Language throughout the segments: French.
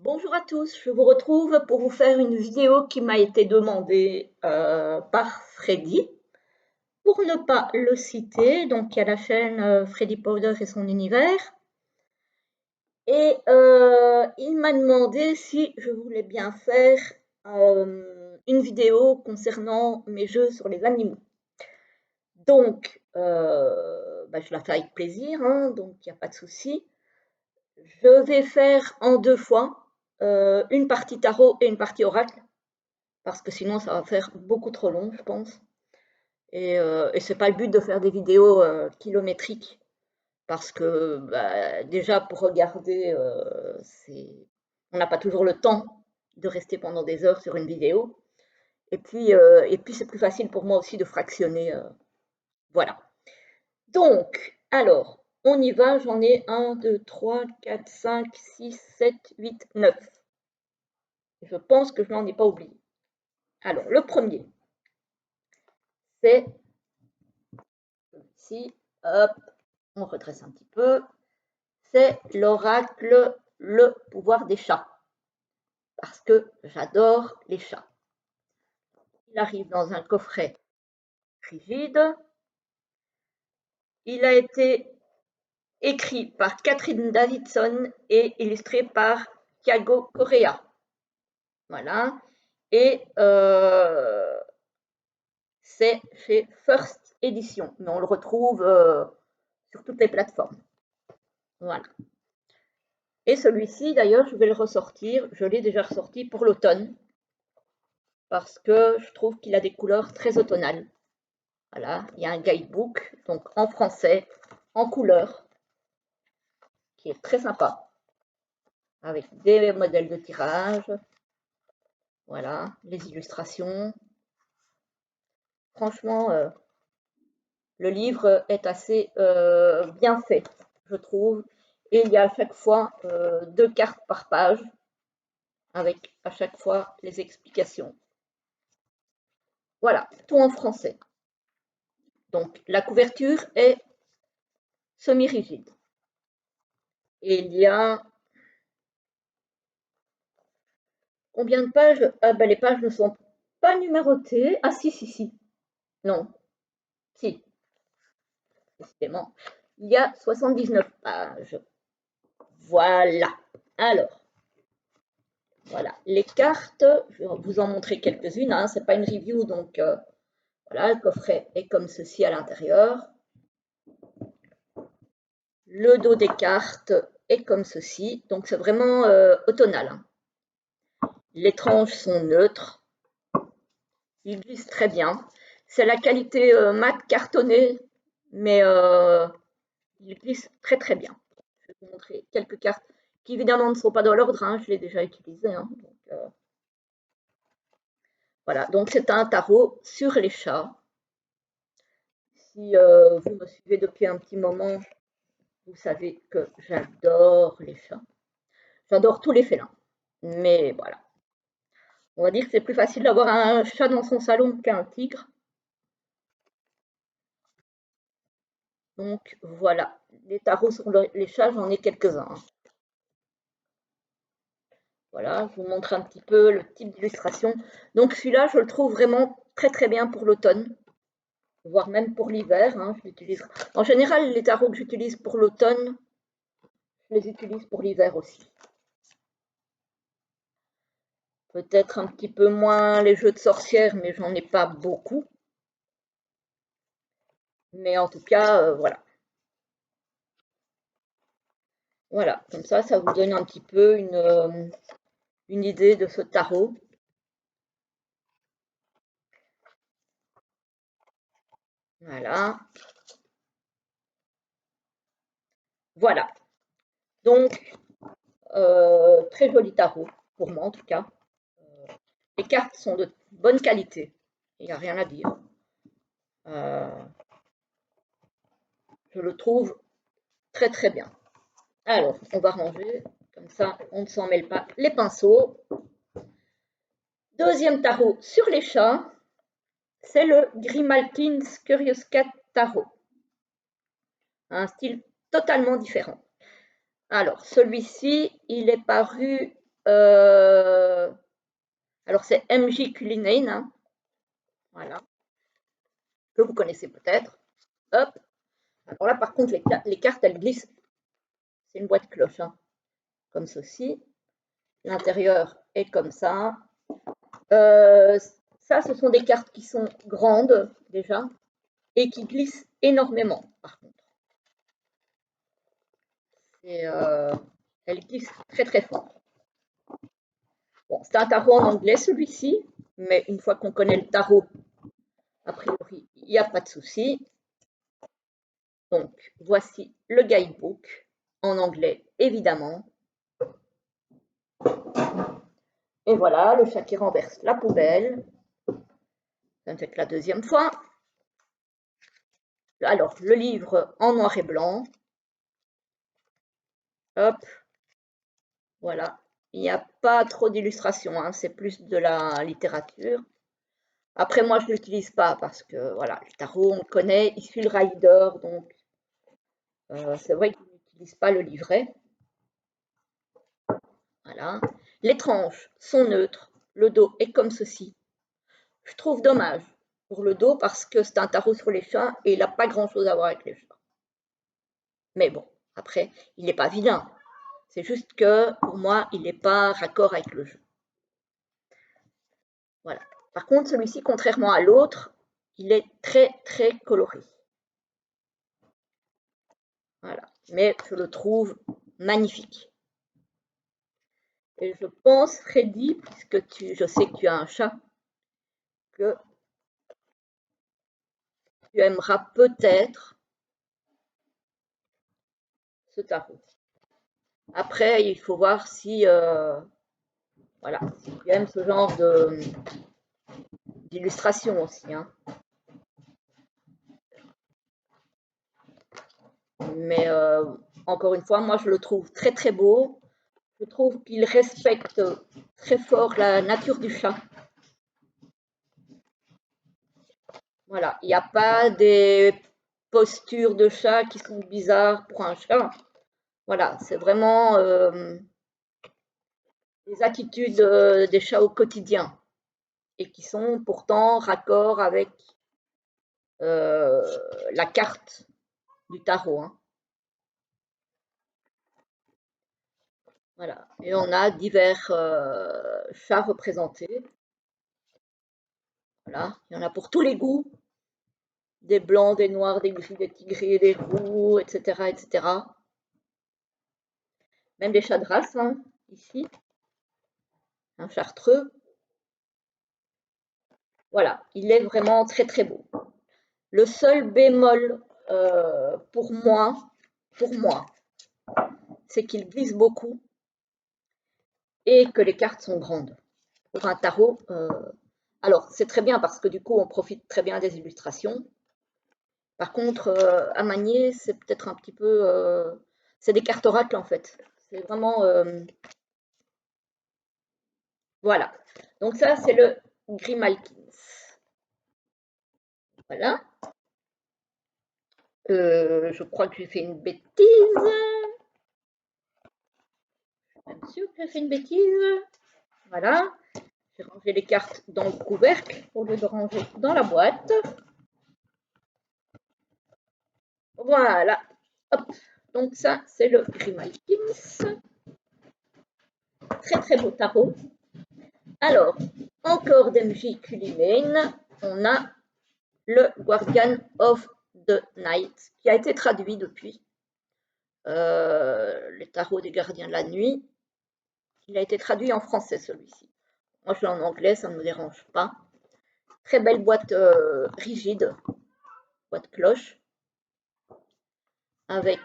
Bonjour à tous, je vous retrouve pour vous faire une vidéo qui m'a été demandée par Freddy. Pour ne pas le citer, donc il y a la chaîne Freddy Powder et son univers. Et il m'a demandé si je voulais bien faire une vidéo concernant mes jeux sur les animaux. Donc, je la fais avec plaisir, hein, donc il n'y a pas de souci. Je vais faire en deux fois, une partie tarot et une partie oracle, parce que sinon ça va faire beaucoup trop long, je pense. Et c'est pas le but de faire des vidéos kilométriques, parce que déjà pour regarder, on n'a pas toujours le temps de rester pendant des heures sur une vidéo. Et puis c'est plus facile pour moi aussi de fractionner. Voilà. Donc, alors, on y va. J'en ai 1, 2, 3, 4, 5, 6, 7, 8, 9. Je pense que je n'en ai pas oublié. Alors, le premier, c'est ici. Hop, on redresse un petit peu. C'est l'oracle Le pouvoir des chats. Parce que j'adore les chats. Il arrive dans un coffret rigide. Il a été écrit par Catherine Davidson et illustré par Thiago Correa. Voilà. Et c'est chez First Edition, mais on le retrouve sur toutes les plateformes. Voilà. Et celui-ci, d'ailleurs, je vais le ressortir. Je l'ai déjà ressorti pour l'automne, parce que je trouve qu'il a des couleurs très automnales. Voilà, il y a un guidebook, donc en français, en couleur, qui est très sympa, avec des modèles de tirage. Voilà, les illustrations. Franchement, le livre est assez bien fait, je trouve. Et il y a à chaque fois 2 cartes par page, avec à chaque fois les explications. Voilà, tout en français. Donc la couverture est semi-rigide. Et il y a combien de pages? Ah ben, les pages ne sont pas numérotées. Ah si, si, si. Non, si, décidément. Il y a 79 pages. Voilà. Alors, voilà. Les cartes, je vais vous en montrer quelques-unes. Hein. Ce n'est pas une review, donc voilà, le coffret est comme ceci à l'intérieur. Le dos des cartes est comme ceci. Donc c'est vraiment automnal. Hein. Les tranches sont neutres. Ils glissent très bien. C'est la qualité mat cartonné, mais il glisse très très bien. Je vais vous montrer quelques cartes qui évidemment ne sont pas dans l'ordre, hein, je l'ai déjà utilisé. Hein, donc, voilà, donc c'est un tarot sur les chats. Si vous me suivez depuis un petit moment, vous savez que j'adore les chats. J'adore tous les félins. Mais voilà, on va dire que c'est plus facile d'avoir un chat dans son salon qu'un tigre. Donc voilà, les tarots sur les chats, j'en ai quelques-uns. Hein. Voilà, je vous montre un petit peu le type d'illustration. Donc celui-là, je le trouve vraiment très très bien pour l'automne, voire même pour l'hiver. Hein, je l'utilise. En général, les tarots que j'utilise pour l'automne, je les utilise pour l'hiver aussi. Peut-être un petit peu moins les jeux de sorcières, mais j'en ai pas beaucoup. Mais en tout cas, voilà. Voilà, comme ça vous donne un petit peu une idée de ce tarot. Voilà. Voilà. Donc, très joli tarot, pour moi en tout cas. Les cartes sont de bonne qualité, il n'y a rien à dire. Je le trouve très très bien. Alors, on va ranger, comme ça on ne s'en mêle pas les pinceaux. Deuxième tarot sur les chats, c'est le Grimalkin's Curious Cat Tarot. Un style totalement différent. Alors, celui-ci, il est paru alors c'est MJ Cullinane, hein, voilà, que vous connaissez peut-être. Hop. Alors là, par contre, les cartes, elles glissent. C'est une boîte cloche, hein, comme ceci. L'intérieur est comme ça. Ça, ce sont des cartes qui sont grandes déjà et qui glissent énormément, par contre. Elles glissent très très fort. Bon, c'est un tarot en anglais celui-ci, mais une fois qu'on connaît le tarot, a priori, il n'y a pas de souci. Donc, voici le guidebook en anglais, évidemment. Et voilà, le chat qui renverse la poubelle. Ça ne fait que la deuxième fois. Alors, le livre en noir et blanc. Hop. Voilà. Il n'y a pas trop d'illustrations, hein, c'est plus de la littérature. Après, moi, je ne l'utilise pas parce que, voilà, le tarot, on le connaît, il suit le rider, donc c'est vrai qu'il n'utilise pas le livret. Voilà. Les tranches sont neutres. Le dos est comme ceci. Je trouve dommage pour le dos parce que c'est un tarot sur les chats et il n'a pas grand-chose à voir avec les chats. Mais bon, après, il n'est pas vilain. C'est juste que, pour moi, il n'est pas raccord avec le jeu. Voilà. Par contre, celui-ci, contrairement à l'autre, il est très, très coloré. Voilà. Mais je le trouve magnifique. Et je pense, Freddy, puisque je sais que tu as un chat, que tu aimeras peut-être ce tarot. Après, il faut voir si, voilà, si tu aimes ce genre d'illustration aussi, hein. Mais encore une fois, moi, je le trouve très, très beau. Je trouve qu'il respecte très fort la nature du chat. Voilà, il n'y a pas des postures de chat qui sont bizarres pour un chat. Voilà, c'est vraiment les attitudes des chats au quotidien et qui sont pourtant raccord avec la carte du tarot, hein. Voilà, et on a divers chats représentés. Voilà, il y en a pour tous les goûts, des blancs, des noirs, des gris, des tigrés, des roux, etc., etc. Même des chats de race, hein, ici, un chartreux. Voilà, il est vraiment très très beau. Le seul bémol pour moi, c'est qu'il glisse beaucoup et que les cartes sont grandes. Pour un tarot, alors c'est très bien parce que du coup on profite très bien des illustrations. Par contre, à manier, c'est peut-être un petit peu, c'est des cartes oracles en fait. C'est vraiment, voilà. Donc ça, c'est le Grimalkins. Voilà. Je crois que j'ai fait une bêtise. Bien sûr que j'ai fait une bêtise. Voilà. J'ai rangé les cartes dans le couvercle au lieu de ranger dans la boîte. Voilà. Hop. Donc ça, c'est le Grimalkins. Très très beau tarot. Alors, encore d'MJ Cullinane, on a le Guardian of the Night, qui a été traduit depuis. Les tarots des gardiens de la nuit. Il a été traduit en français celui-ci. Moi je l'ai en anglais, ça ne me dérange pas. Très belle boîte rigide, boîte cloche, avec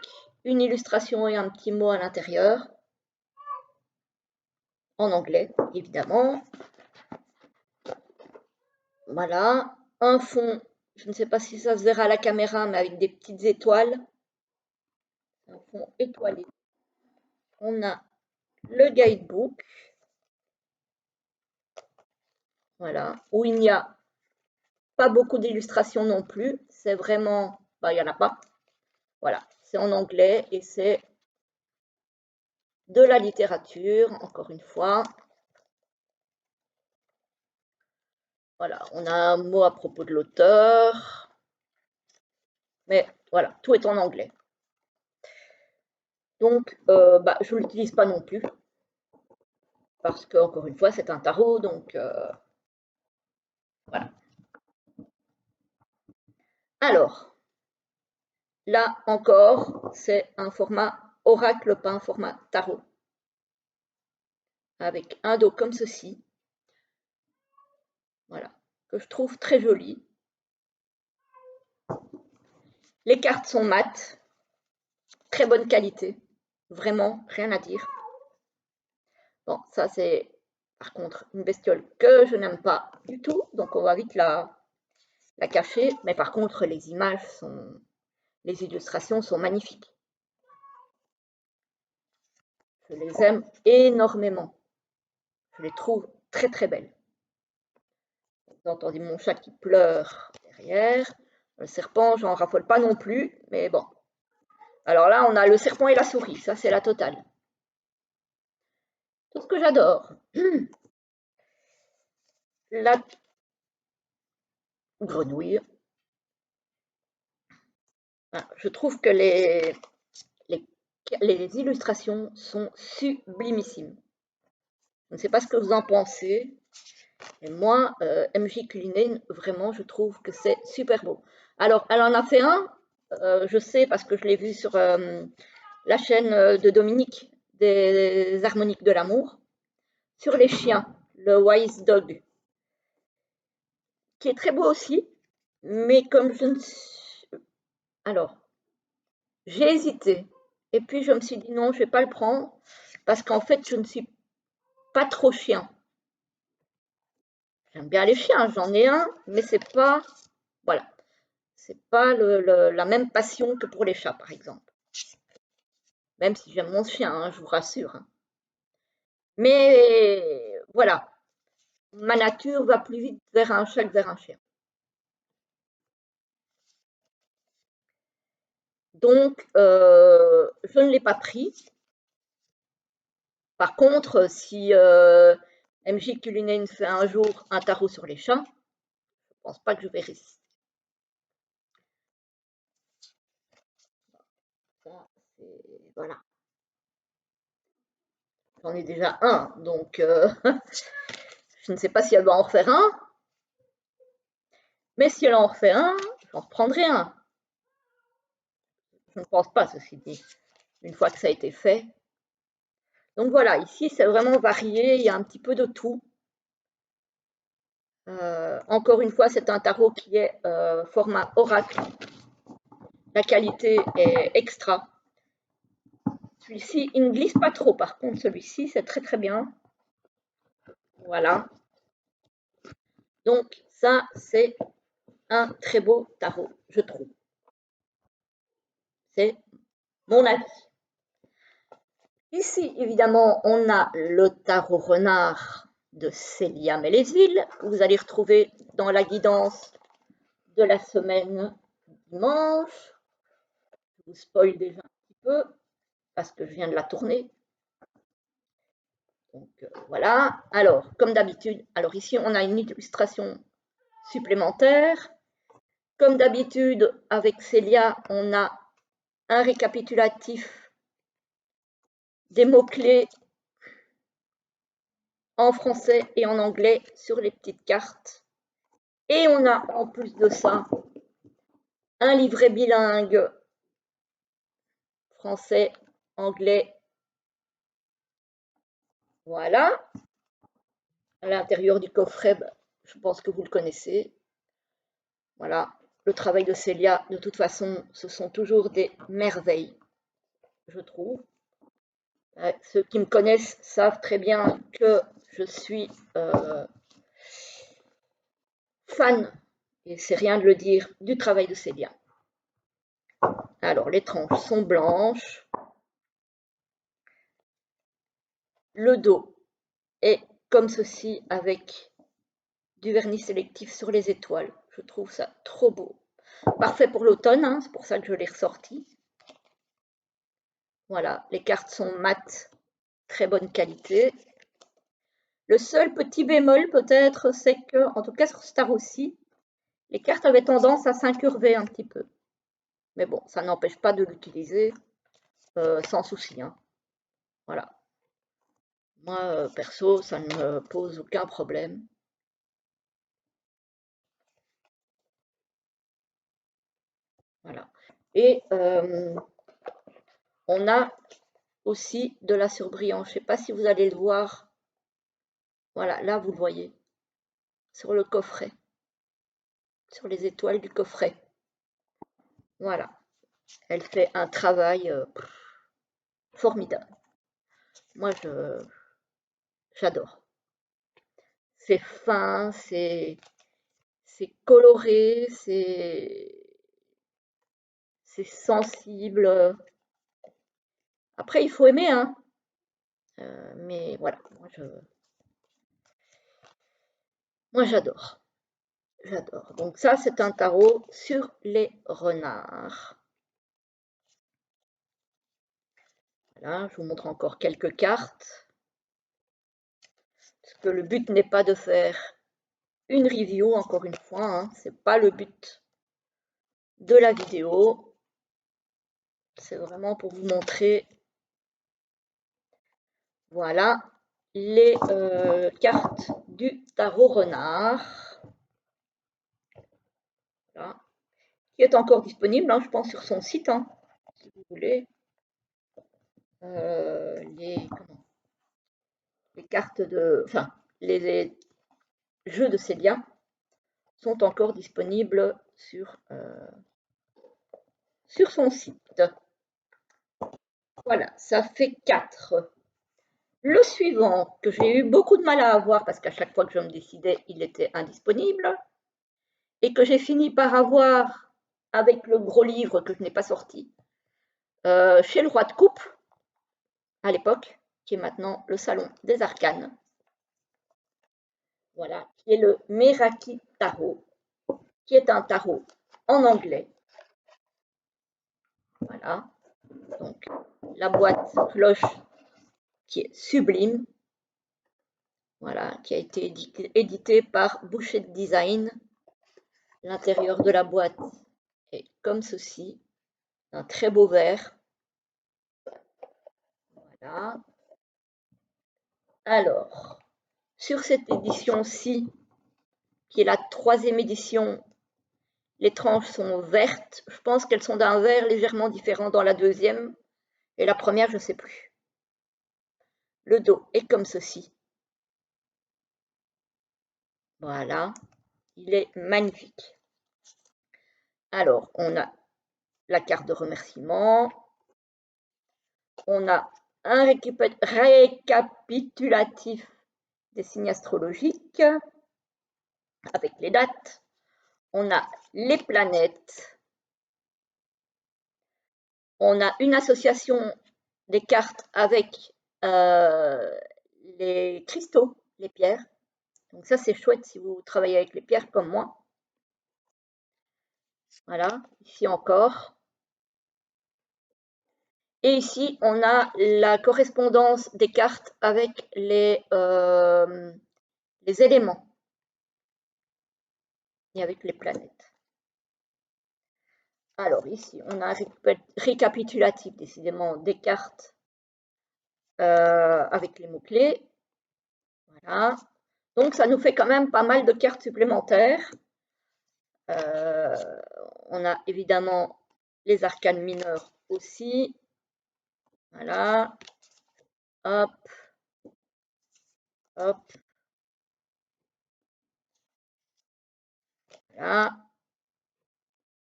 une illustration et un petit mot à l'intérieur, en anglais évidemment. Voilà, un fond, je ne sais pas si ça se verra à la caméra, mais avec des petites étoiles. Un fond étoilé. On a le guidebook, voilà, où il n'y a pas beaucoup d'illustrations non plus. C'est vraiment, il n'y en a pas. Voilà, c'est en anglais et c'est de la littérature, encore une fois. Voilà, on a un mot à propos de l'auteur, mais voilà, tout est en anglais. Donc, je ne l'utilise pas non plus, parce que, encore une fois, c'est un tarot, donc voilà. Alors, là encore, c'est un format oracle, pas un format tarot, avec un dos comme ceci, voilà, que je trouve très joli. Les cartes sont mates, très bonne qualité, vraiment, rien à dire. Bon, ça c'est par contre une bestiole que je n'aime pas du tout, donc on va vite la cacher, mais par contre les images sont, les illustrations sont magnifiques. Je les aime énormément. Je les trouve très très belles. Vous entendez mon chat qui pleure derrière. Le serpent, j'en raffole pas non plus, mais bon. Alors là, on a le serpent et la souris, ça c'est la totale. Tout ce que j'adore. La grenouille. Je trouve que les illustrations sont sublimissimes. Je ne sais pas ce que vous en pensez, mais moi, MJ Cullinan, vraiment, je trouve que c'est super beau. Alors, elle en a fait un, je sais parce que je l'ai vu sur la chaîne de Dominique des Harmoniques de l'amour, sur les chiens, le Wise Dog, qui est très beau aussi, mais comme je ne suis... Alors, j'ai hésité, et puis je me suis dit non, je ne vais pas le prendre, parce qu'en fait, je ne suis pas trop chien. J'aime bien les chiens, j'en ai un, mais c'est pas, voilà, c'est pas la même passion que pour les chats, par exemple. Même si j'aime mon chien, hein, je vous rassure. Hein. Mais voilà, ma nature va plus vite vers un chat que vers un chien. Donc, je ne l'ai pas pris. Par contre, si MJ Cullinan fait un jour un tarot sur les chats, je ne pense pas que je vais résister. Ça, voilà. J'en ai déjà un, donc je ne sais pas si elle va en refaire un, mais si elle en refait un, j'en reprendrai un. Je ne pense pas, ceci dit, une fois que ça a été fait. Donc voilà, ici c'est vraiment varié, il y a un petit peu de tout. Encore une fois, c'est un tarot qui est format oracle. La qualité est extra. Celui-ci, il ne glisse pas trop, par contre, celui-ci, c'est très très bien. Voilà. Donc ça, c'est un très beau tarot, je trouve. C'est mon avis. Ici, évidemment, on a le tarot renard de Célia Mélesville, que vous allez retrouver dans la guidance de la semaine dimanche. Je vous spoil déjà un petit peu, parce que je viens de la tourner. Donc voilà. Alors, comme d'habitude, alors ici, on a une illustration supplémentaire. Comme d'habitude, avec Célia, on a un récapitulatif des mots-clés en français et en anglais sur les petites cartes. Et on a en plus de ça un livret bilingue français, anglais. Voilà. À l'intérieur du coffret, je pense que vous le connaissez. Voilà. Le travail de Célia, de toute façon, ce sont toujours des merveilles, je trouve. Ceux qui me connaissent savent très bien que je suis fan, et c'est rien de le dire, du travail de Célia. Alors, les tranches sont blanches. Le dos est comme ceci avec du vernis sélectif sur les étoiles. Je trouve ça trop beau. Parfait pour l'automne, hein, c'est pour ça que je l'ai ressorti. Voilà, les cartes sont mates, très bonne qualité. Le seul petit bémol peut-être, c'est que, en tout cas sur Star aussi, les cartes avaient tendance à s'incurver un petit peu. Mais bon, ça n'empêche pas de l'utiliser sans souci, hein. Voilà. Moi, perso, ça ne me pose aucun problème. Voilà. Et on a aussi de la surbrillant. Je ne sais pas si vous allez le voir. Voilà, là, vous le voyez. Sur le coffret. Sur les étoiles du coffret. Voilà. Elle fait un travail formidable. Moi, j'adore. C'est fin, c'est coloré, c'est sensible. Après, il faut aimer, hein. Mais voilà, moi j'adore. J'adore. Donc ça, c'est un tarot sur les renards. Voilà, je vous montre encore quelques cartes. Parce que le but n'est pas de faire une review, encore une fois, hein. C'est pas le but de la vidéo. C'est vraiment pour vous montrer, voilà, les cartes du tarot renard. Voilà. Qui est encore disponible, hein, je pense, sur son site, hein, si vous voulez. Les cartes enfin, les jeux de Célia sont encore disponibles sur son site. Voilà, ça fait 4. Le suivant, que j'ai eu beaucoup de mal à avoir parce qu'à chaque fois que je me décidais, il était indisponible, et que j'ai fini par avoir avec le gros livre que je n'ai pas sorti, chez le Roi de Coupe, à l'époque, qui est maintenant le Salon des Arcanes. Voilà, qui est le Meraki Tarot, qui est un tarot en anglais. Voilà, donc la boîte cloche qui est sublime. Voilà, qui a été édité par Boucher Design. L'intérieur de la boîte est comme ceci, un très beau vert. Voilà. Alors, sur cette édition-ci, qui est la 3e édition, les tranches sont vertes. Je pense qu'elles sont d'un vert légèrement différent dans la 2e. Et la première, je ne sais plus. Le dos est comme ceci. Voilà, il est magnifique. Alors, on a la carte de remerciement. On a un récapitulatif des signes astrologiques avec les dates. On a les planètes. On a une association des cartes avec les cristaux, les pierres. Donc ça, c'est chouette si vous travaillez avec les pierres comme moi. Voilà, ici encore. Et ici, on a la correspondance des cartes avec les éléments et avec les planètes. Alors ici, on a un récapitulatif décidément des cartes avec les mots-clés. Voilà. Donc ça nous fait quand même pas mal de cartes supplémentaires. On a évidemment les arcanes mineurs aussi. Voilà. Hop. Hop. Voilà.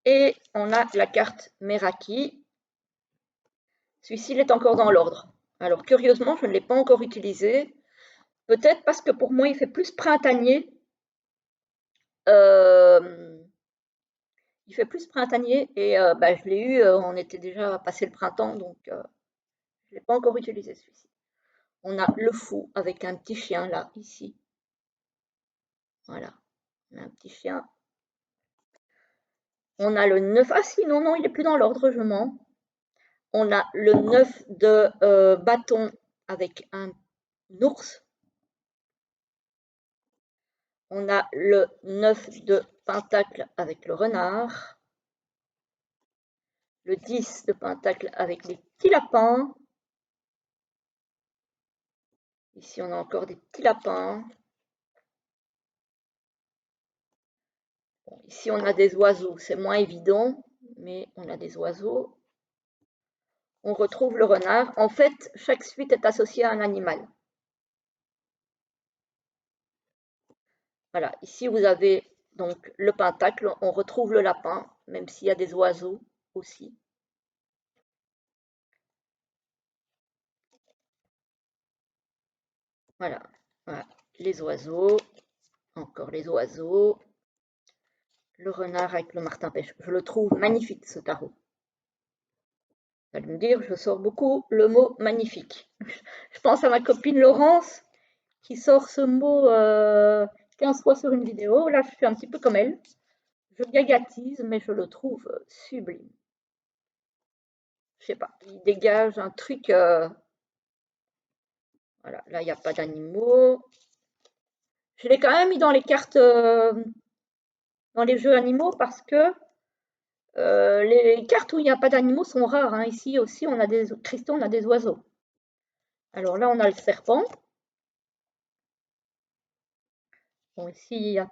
Et on a la carte Meraki. Celui-ci, il est encore dans l'ordre. Alors, curieusement, je ne l'ai pas encore utilisé. Peut-être parce que pour moi, il fait plus printanier. Il fait plus printanier et je l'ai eu, on était déjà passé le printemps, donc je ne l'ai pas encore utilisé celui-ci. On a le fou avec un petit chien là, ici. Voilà, on a un petit chien. On a le 9, ah si, non, non, il n'est plus dans l'ordre, je mens. On a le 9 de bâton avec un ours. On a le 9 de pentacle avec le renard. Le 10 de pentacle avec les petits lapins. Ici, on a encore des petits lapins. Bon, ici, on a des oiseaux. C'est moins évident, mais on a des oiseaux. On retrouve le renard. En fait, chaque suite est associée à un animal. Voilà, ici, vous avez donc le pentacle. On retrouve le lapin, même s'il y a des oiseaux aussi. Voilà, voilà. Les oiseaux. Encore les oiseaux. Le renard avec le martin-pêche. Je le trouve magnifique, ce tarot. Vous allez me dire, je sors beaucoup le mot magnifique. Je pense à ma copine Laurence qui sort ce mot 15 fois sur une vidéo. Là, je suis un petit peu comme elle. Je gagatise, mais je le trouve sublime. Je sais pas, il dégage un truc. Voilà, là, il n'y a pas d'animaux. Je l'ai quand même mis dans les cartes, dans les jeux animaux parce que les cartes où il n'y a pas d'animaux sont rares, hein. Ici aussi, on a des cristaux, on a des oiseaux. Alors là, on a le serpent. Bon, ici, il y a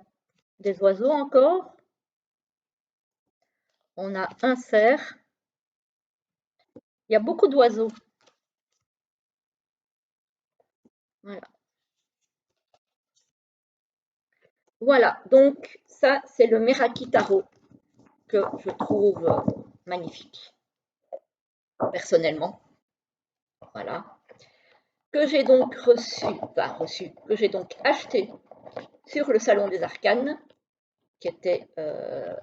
des oiseaux encore. On a un cerf. Il y a beaucoup d'oiseaux. Voilà. Voilà, donc ça, c'est le Meraki Tarot que je trouve magnifique, personnellement. Voilà. Que j'ai donc que j'ai donc acheté sur le Salon des Arcanes, qui était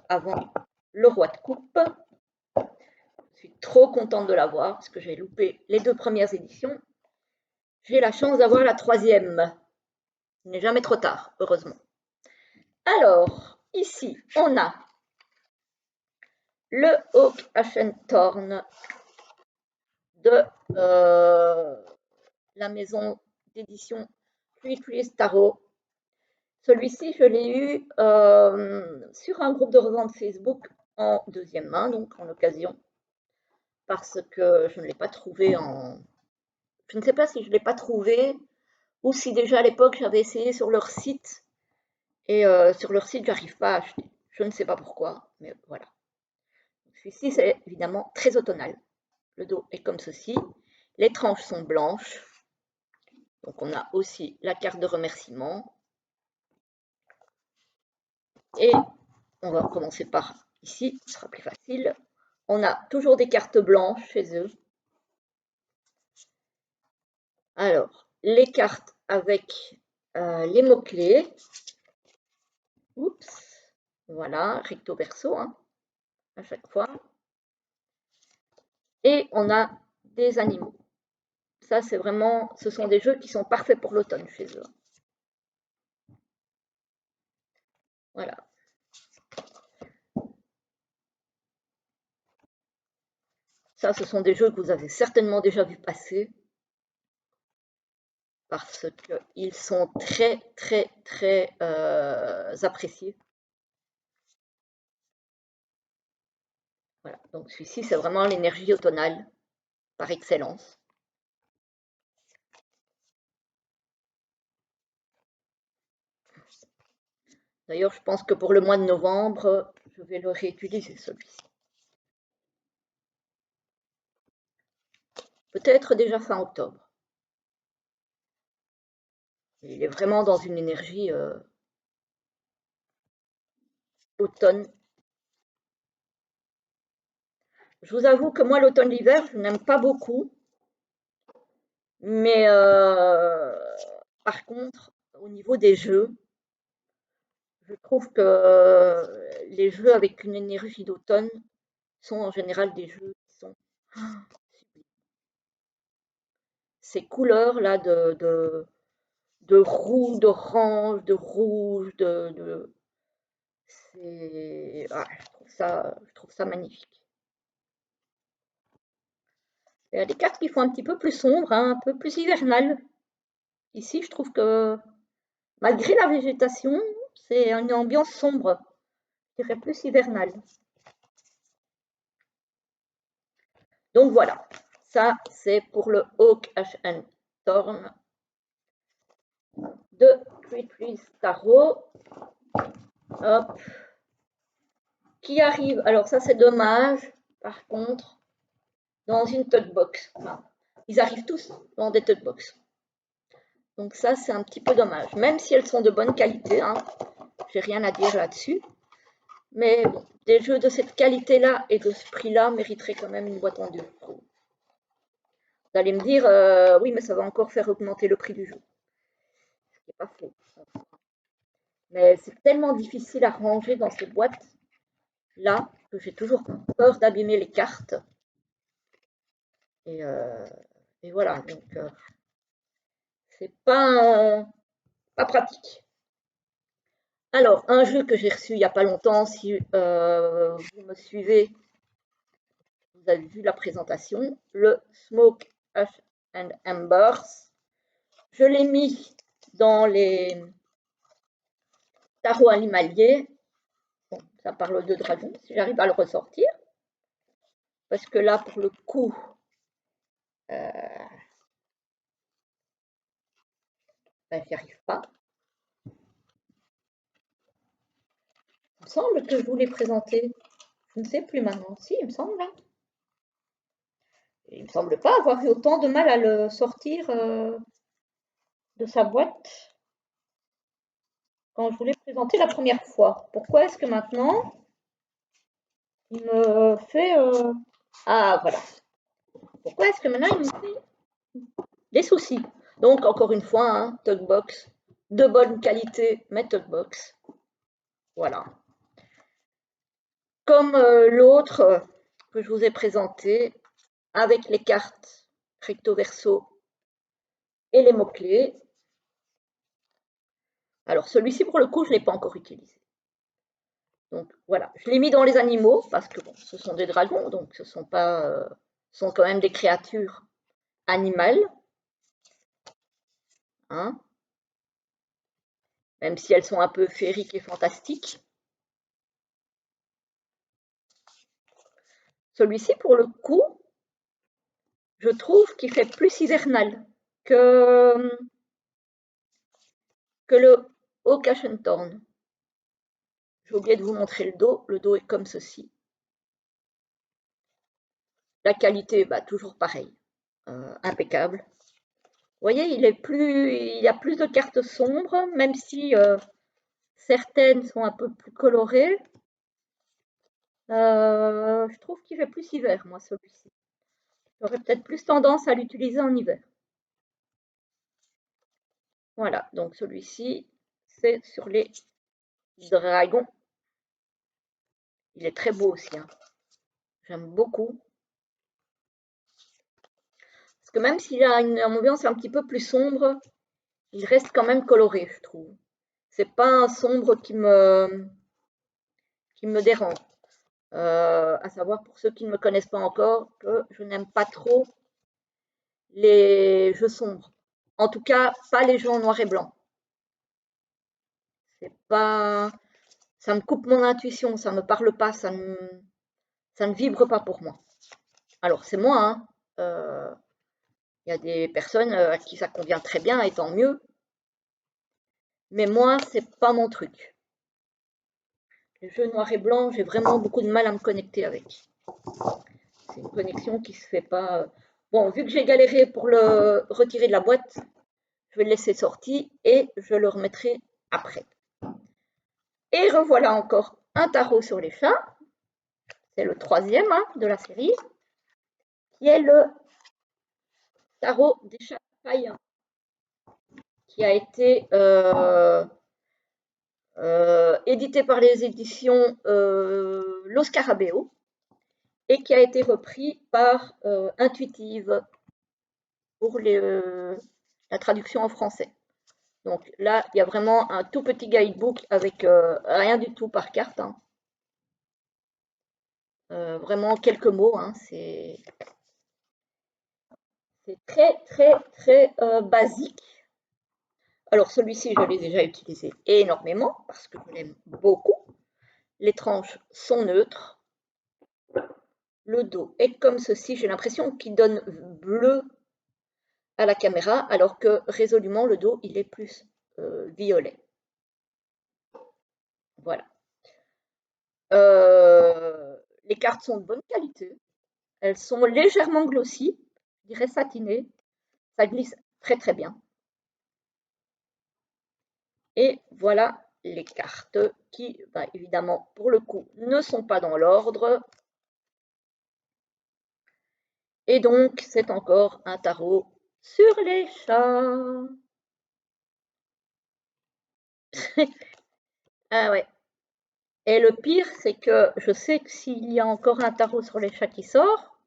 avant le Roi de Coupe. Je suis trop contente de l'avoir parce que j'ai loupé les 2 premières éditions. J'ai la chance d'avoir la 3e. Il n'est jamais trop tard, heureusement. Alors, ici, on a le Hawk Ashentorn de la maison d'édition Fluid Tarot. Celui-ci, je l'ai eu sur un groupe de revente Facebook en 2e main, donc en occasion, parce que je ne l'ai pas trouvé en... Je ne sais pas si je ne l'ai pas trouvé ou si déjà à l'époque j'avais essayé sur leur site et sur leur site j'arrive pas à acheter. Je ne sais pas pourquoi, mais voilà. Celui-ci c'est évidemment très automnal. Le dos est comme ceci. Les tranches sont blanches. Donc on a aussi la carte de remerciement. Et on va commencer par ici, ce sera plus facile. On a toujours des cartes blanches chez eux. Alors, les cartes avec les mots-clés. Oups, voilà, recto verso, hein, à chaque fois. Et on a des animaux. Ça, c'est vraiment, ce sont des jeux qui sont parfaits pour l'automne chez eux. Voilà. Ça, ce sont des jeux que vous avez certainement déjà vu passer parce qu'ils sont très, très, très appréciés. Voilà. Donc celui-ci, c'est vraiment l'énergie automnale par excellence. D'ailleurs, je pense que pour le mois de novembre, je vais le réutiliser celui-ci. Peut-être déjà fin octobre. Il est vraiment dans une énergie automne. Je vous avoue que moi, l'automne-l'hiver, je n'aime pas beaucoup. Mais par contre, au niveau des jeux, je trouve que les jeux avec une énergie d'automne sont en général des jeux qui sont sublimes. Ces couleurs là de roux, d'orange, de rouge, je trouve ça magnifique. Il y a des cartes qui font un petit peu plus sombre, hein, un peu plus hivernal. Ici, je trouve que malgré la végétation, c'est une ambiance sombre, je dirais plus hivernale. Donc voilà, ça c'est pour le Oak Ashen Thorn de Trees Tarot. Hop. Qui arrive, alors ça c'est dommage, par contre, dans une tote box. Enfin, ils arrivent tous dans des tote box. Donc ça c'est un petit peu dommage, même si elles sont de bonne qualité, hein, j'ai rien à dire là-dessus. Mais bon, des jeux de cette qualité-là et de ce prix-là mériteraient quand même une boîte en deux. Vous allez me dire, oui, mais ça va encore faire augmenter le prix du jeu. Ce n'est pas faux. Mais c'est tellement difficile à ranger dans ces boîtes-là que j'ai toujours peur d'abîmer les cartes. Et, voilà, donc c'est pas pratique. Alors, un jeu que j'ai reçu il n'y a pas longtemps, si vous me suivez, vous avez vu la présentation, le Smoke Ash and Embers. Je l'ai mis dans les tarots animaliers. Bon, ça parle de dragon, si j'arrive à le ressortir. Parce que là, pour le coup, ben, j'y arrive pas. Il me semble que je vous l'ai présenté. Je ne sais plus maintenant. Si, il me semble. Hein. Il ne me semble pas avoir eu autant de mal à le sortir de sa boîte quand je vous l'ai présenté la première fois. Pourquoi est-ce que maintenant, il me fait... Ah, voilà. Pourquoi est-ce que maintenant, il me fait des soucis? Donc, encore une fois, hein, Talkbox, de bonne qualité, mais Talkbox. Voilà. Comme l'autre que je vous ai présenté, avec les cartes recto verso et les mots-clés. Alors, celui-ci, pour le coup, je ne l'ai pas encore utilisé. Donc, voilà. Je l'ai mis dans les animaux, parce que bon, ce sont des dragons, donc ce sont pas... sont quand même des créatures animales. Hein, même si elles sont un peu féeriques et fantastiques. Celui-ci, pour le coup, je trouve qu'il fait plus hivernal que le Oak Ashen Thorn. J'ai oublié de vous montrer le dos. Le dos est comme ceci. La qualité, bah, toujours pareil, impeccable. Vous voyez, il y a plus de cartes sombres, même si certaines sont un peu plus colorées. Je trouve qu'il fait plus hiver, moi, celui-ci. J'aurais peut-être plus tendance à l'utiliser en hiver. Voilà, donc celui-ci, c'est sur les dragons. Il est très beau aussi, hein. J'aime beaucoup. Parce que même s'il a une ambiance un petit peu plus sombre, il reste quand même coloré, je trouve. C'est pas un sombre qui me dérange. À savoir, pour ceux qui ne me connaissent pas encore, que je n'aime pas trop les jeux sombres. En tout cas, pas les jeux en noir et blanc. C'est pas... Ça me coupe mon intuition, ça me parle pas, ça ne vibre pas pour moi. Alors, c'est moi, hein. Il y a des personnes à qui ça convient très bien, et tant mieux. Mais moi, c'est pas mon truc. Les jeux noir et blanc, j'ai vraiment beaucoup de mal à me connecter avec. C'est une connexion qui se fait pas. Bon, vu que j'ai galéré pour le retirer de la boîte, je vais le laisser sorti et je le remettrai après. Et revoilà encore un tarot sur les chats. C'est le troisième hein, de la série, qui est le tarot des chats païens, qui a été édité par les éditions Lo Scarabeo et qui a été repris par Intuitive pour la traduction en français. Donc là, il y a vraiment un tout petit guidebook avec rien du tout par carte. Hein. Vraiment quelques mots. Hein, C'est très basique. Alors celui-ci, je l'ai déjà utilisé énormément parce que je l'aime beaucoup. Les tranches sont neutres. Le dos est comme ceci. J'ai l'impression qu'il donne bleu à la caméra, alors que résolument, le dos, il est plus violet. Voilà. Les cartes sont de bonne qualité. Elles sont légèrement glossy, je dirais satinées. Ça glisse très bien. Et voilà les cartes qui, évidemment, pour le coup, ne sont pas dans l'ordre. Et donc, c'est encore un tarot sur les chats. Ah ouais. Et le pire, c'est que je sais que s'il y a encore un tarot sur les chats qui sort,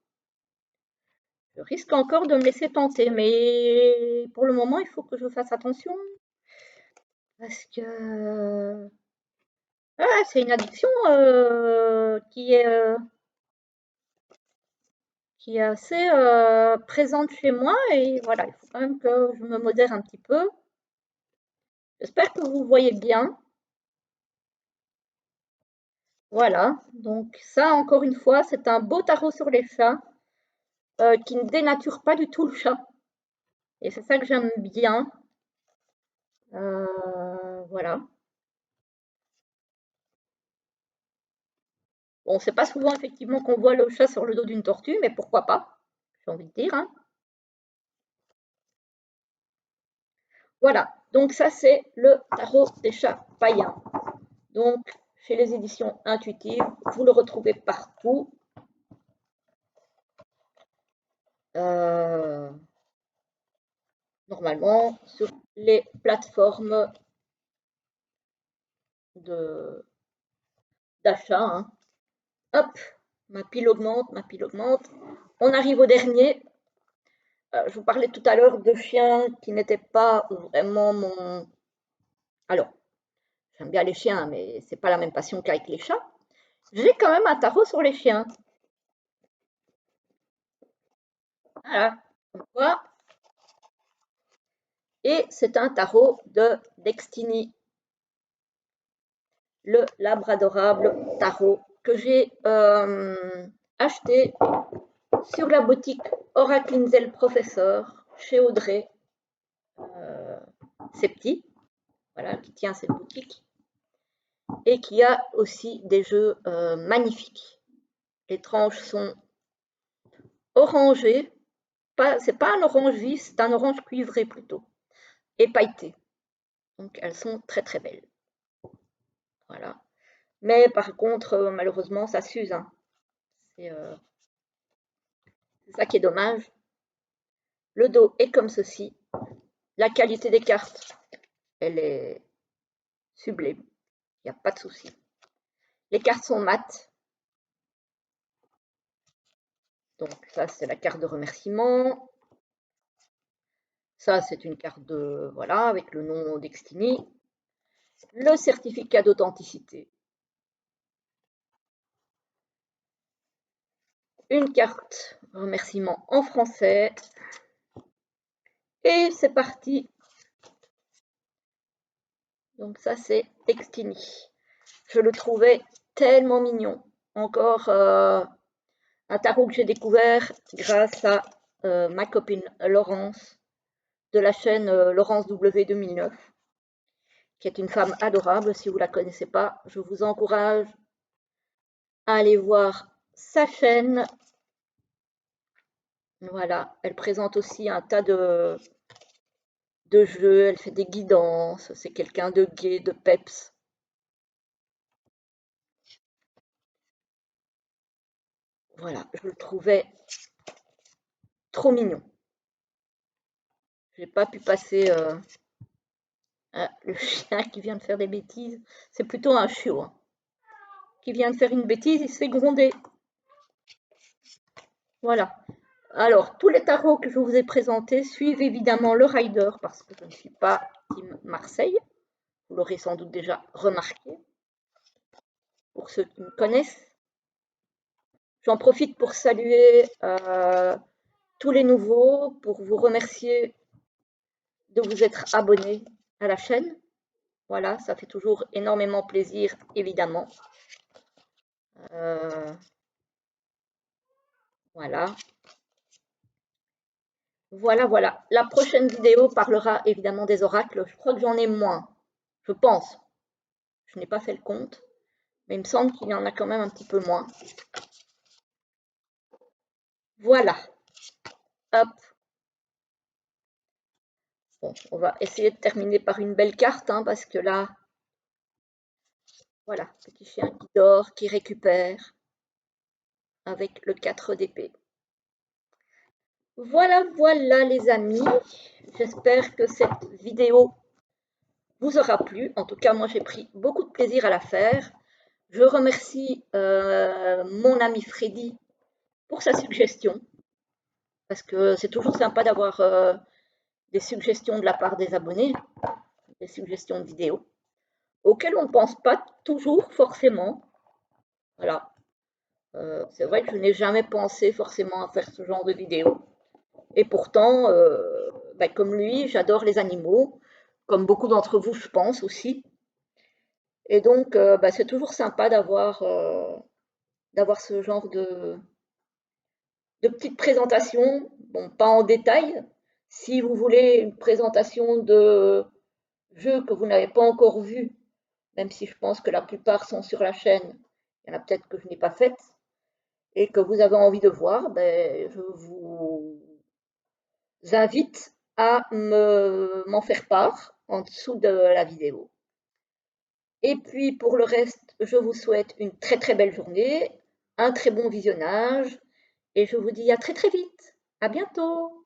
je risque encore de me laisser tenter. Mais pour le moment, il faut que je fasse attention. Parce que c'est une addiction qui est assez présente chez moi. Et voilà, il faut quand même que je me modère un petit peu. J'espère que vous voyez bien. Voilà, donc ça, encore une fois, c'est un beau tarot sur les chats qui ne dénature pas du tout le chat. Et c'est ça que j'aime bien. Voilà. Bon, c'est pas souvent effectivement qu'on voit le chat sur le dos d'une tortue, mais pourquoi pas, j'ai envie de dire, hein. Voilà, donc ça c'est le tarot des chats païens. Donc, chez les éditions intuitives, vous le retrouvez partout. Normalement, sur les plateformes d'achat, hein. Hop, ma pile augmente, ma pile augmente. On arrive au dernier. Je vous parlais tout à l'heure de chiens qui n'étaient pas vraiment mon... Alors, j'aime bien les chiens, mais c'est pas la même passion qu'avec les chats. J'ai quand même un tarot sur les chiens. Voilà, comme quoi. Et c'est un tarot de Destiny, le labradorable tarot que j'ai acheté sur la boutique Oracle Inzel Professeur chez Audrey Septi, voilà, qui tient cette boutique, et qui a aussi des jeux magnifiques. Les tranches sont orangées, c'est pas un orange vif, c'est un orange cuivré plutôt, et pailleté. Donc elles sont très belles. Voilà. Mais par contre, malheureusement, ça s'use, hein. C'est ça qui est dommage. Le dos est comme ceci. La qualité des cartes, elle est sublime. Il n'y a pas de souci. Les cartes sont mates. Donc ça, c'est la carte de remerciement. Ça, c'est une carte de, voilà, avec le nom d'Extini. Le certificat d'authenticité. Une carte remerciement en français. Et c'est parti. Donc ça, c'est Extini. Je le trouvais tellement mignon. Encore un tarot que j'ai découvert grâce à ma copine Laurence de la chaîne Laurence W 2009, qui est une femme adorable. Si vous ne la connaissez pas, je vous encourage à aller voir sa chaîne. Voilà, elle présente aussi un tas de jeux, elle fait des guidances, c'est quelqu'un de gai, de peps. Voilà, je le trouvais trop mignon. J'ai pas pu passer le chien qui vient de faire des bêtises. C'est plutôt un chiot hein, qui vient de faire une bêtise, il se fait gronder. Voilà. Alors, tous les tarots que je vous ai présentés suivent évidemment le rider parce que je ne suis pas team Marseille. Vous l'aurez sans doute déjà remarqué. Pour ceux qui me connaissent, j'en profite pour saluer tous les nouveaux pour vous remercier de vous être abonnés à la chaîne. Voilà, ça fait toujours énormément plaisir, évidemment. Voilà. Voilà. La prochaine vidéo parlera évidemment des oracles. Je crois que j'en ai moins. Je pense. Je n'ai pas fait le compte. Mais il me semble qu'il y en a quand même un petit peu moins. Voilà. Hop. Bon, on va essayer de terminer par une belle carte, hein, parce que là, voilà, petit chien qui dort, qui récupère, avec le 4 d'épée. Voilà les amis. J'espère que cette vidéo vous aura plu. En tout cas, moi, j'ai pris beaucoup de plaisir à la faire. Je remercie mon ami Freddy pour sa suggestion, parce que c'est toujours sympa d'avoir des suggestions de la part des abonnés, des suggestions de vidéos, auxquelles on ne pense pas toujours forcément. Voilà. C'est vrai que je n'ai jamais pensé forcément à faire ce genre de vidéo. Et pourtant, comme lui, j'adore les animaux, comme beaucoup d'entre vous, je pense aussi. Et donc, c'est toujours sympa d'avoir ce genre de petites présentations. Bon, pas en détail. Si vous voulez une présentation de jeux que vous n'avez pas encore vus, même si je pense que la plupart sont sur la chaîne, il y en a peut-être que je n'ai pas faites, et que vous avez envie de voir, je vous invite à m'en faire part en dessous de la vidéo. Et puis pour le reste, je vous souhaite une très très belle journée, un très bon visionnage et je vous dis à très très vite. À bientôt.